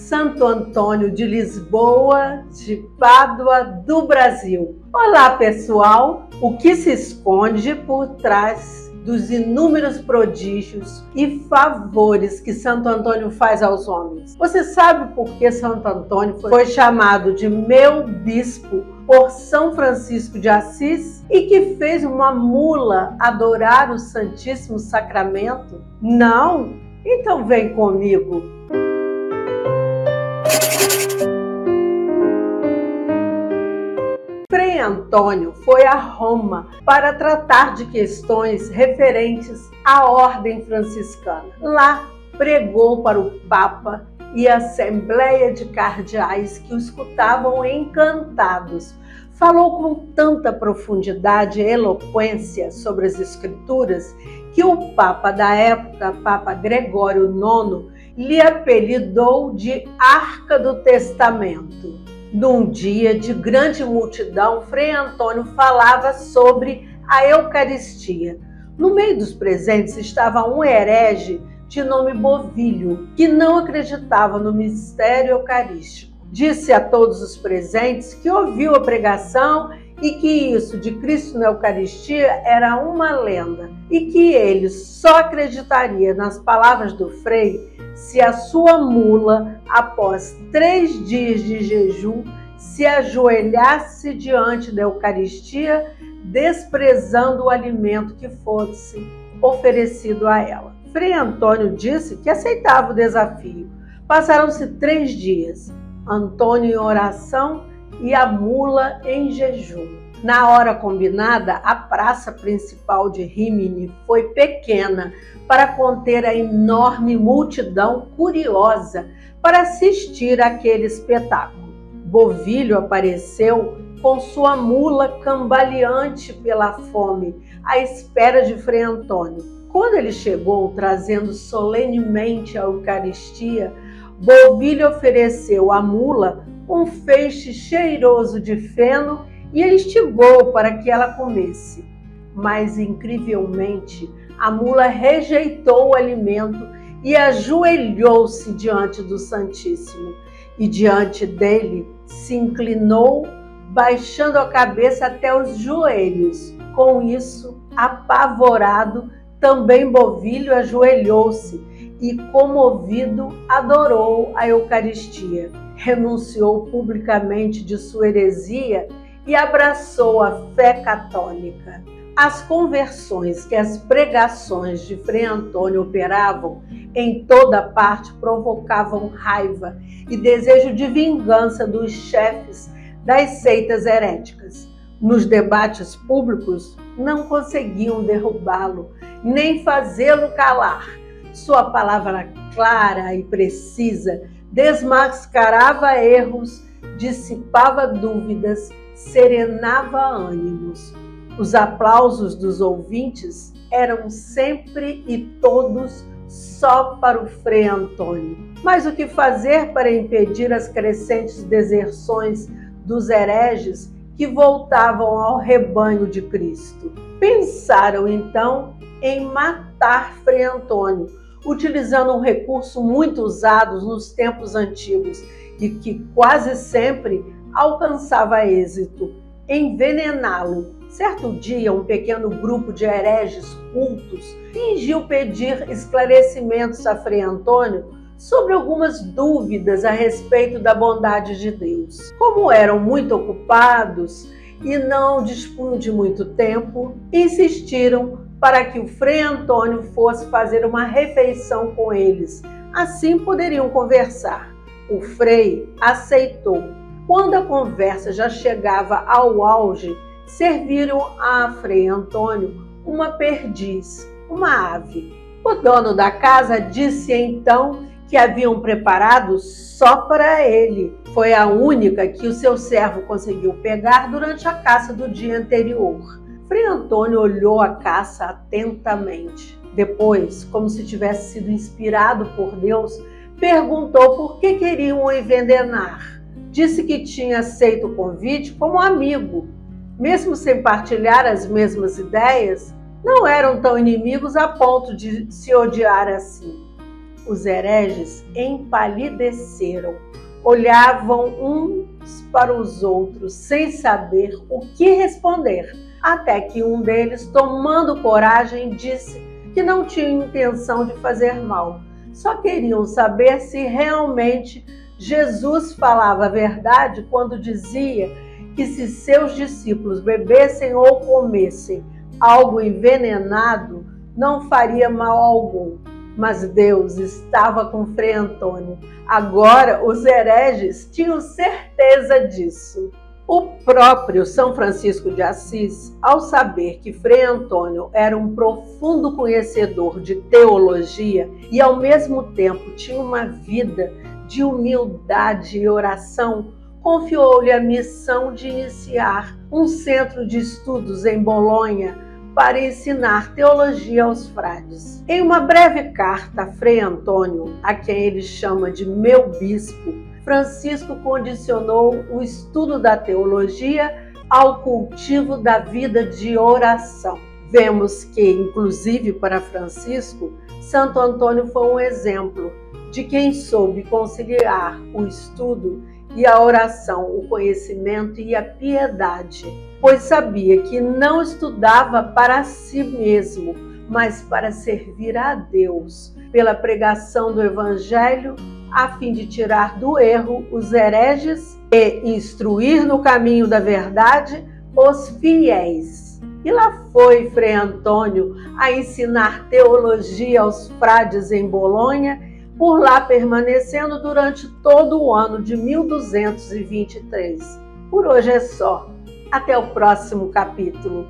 Santo Antônio de Lisboa, de Pádua, do Brasil. Olá, pessoal! O que se esconde por trás dos inúmeros prodígios e favores que Santo Antônio faz aos homens? Você sabe por que Santo Antônio foi chamado de meu bispo por São Francisco de Assis e que fez uma mula adorar o Santíssimo Sacramento? Não? Então vem comigo! Frei Antônio foi a Roma para tratar de questões referentes à ordem franciscana. Lá pregou para o Papa e a assembleia de cardeais que o escutavam encantados. Falou com tanta profundidade e eloquência sobre as Escrituras que o Papa da época, Papa Gregório IX, lhe apelidou de Arca do Testamento. Num dia de grande multidão, Frei Antônio falava sobre a Eucaristia. No meio dos presentes estava um herege de nome Bovílio, que não acreditava no mistério eucarístico. Disse a todos os presentes que ouviu a pregação e que isso de Cristo na Eucaristia era uma lenda e que ele só acreditaria nas palavras do Frei se a sua mula, após 3 dias de jejum, se ajoelhasse diante da Eucaristia, desprezando o alimento que fosse oferecido a ela. Frei Antônio disse que aceitava o desafio. Passaram-se 3 dias, Antônio em oração e a mula em jejum. Na hora combinada, a praça principal de Rímini foi pequena para conter a enorme multidão curiosa para assistir àquele espetáculo. Bovílio apareceu com sua mula cambaleante pela fome, à espera de Frei Antônio. Quando ele chegou trazendo solenemente a Eucaristia, Bovílio ofereceu à mula um feixe cheiroso de feno e a instigou para que ela comesse. Mas, incrivelmente, a mula rejeitou o alimento e ajoelhou-se diante do Santíssimo. E diante dele se inclinou, baixando a cabeça até os joelhos. Com isso, apavorado, também Bovílio ajoelhou-se e, comovido, adorou a Eucaristia. Renunciou publicamente de sua heresia e abraçou a fé católica. As conversões que as pregações de Frei Antônio operavam em toda parte provocavam raiva e desejo de vingança dos chefes das seitas heréticas. Nos debates públicos, não conseguiam derrubá-lo, nem fazê-lo calar. Sua palavra clara e precisa desmascarava erros, dissipava dúvidas, serenava ânimos. Os aplausos dos ouvintes eram sempre e todos só para o Frei Antônio. Mas o que fazer para impedir as crescentes deserções dos hereges que voltavam ao rebanho de Cristo? Pensaram então em matar Frei Antônio, utilizando um recurso muito usado nos tempos antigos e que quase sempre alcançava êxito: envenená-lo. Certo dia, um pequeno grupo de hereges cultos fingiu pedir esclarecimentos a Frei Antônio sobre algumas dúvidas a respeito da bondade de Deus. Como eram muito ocupados e não dispunham de muito tempo, insistiram para que o Frei Antônio fosse fazer uma refeição com eles. Assim poderiam conversar. O Frei aceitou. Quando a conversa já chegava ao auge, serviram a Frei Antônio uma perdiz, uma ave. O dono da casa disse então que haviam preparado só para ele. Foi a única que o seu servo conseguiu pegar durante a caça do dia anterior. Frei Antônio olhou a caça atentamente. Depois, como se tivesse sido inspirado por Deus, perguntou por que queriam o envenenar. Disse que tinha aceito o convite como amigo. Mesmo sem partilhar as mesmas ideias, não eram tão inimigos a ponto de se odiar assim. Os hereges empalideceram, olhavam uns para os outros sem saber o que responder, até que um deles, tomando coragem, disse que não tinha intenção de fazer mal, só queriam saber se realmente Jesus falava a verdade quando dizia que se seus discípulos bebessem ou comessem algo envenenado, não faria mal algum. Mas Deus estava com Frei Antônio. Agora os hereges tinham certeza disso. O próprio São Francisco de Assis, ao saber que Frei Antônio era um profundo conhecedor de teologia e ao mesmo tempo tinha uma vida de humildade e oração, confiou-lhe a missão de iniciar um centro de estudos em Bolonha para ensinar teologia aos frades. Em uma breve carta a Frei Antônio, a quem ele chama de meu bispo, Francisco condicionou o estudo da teologia ao cultivo da vida de oração. Vemos que, inclusive para Francisco, Santo Antônio foi um exemplo de quem soube conciliar o estudo e a oração, o conhecimento e a piedade, pois sabia que não estudava para si mesmo, mas para servir a Deus, pela pregação do Evangelho, a fim de tirar do erro os hereges e instruir no caminho da verdade os fiéis. E lá foi Frei Antônio a ensinar teologia aos frades em Bolonha, por lá permanecendo durante todo o ano de 1223. Por hoje é só. Até o próximo capítulo.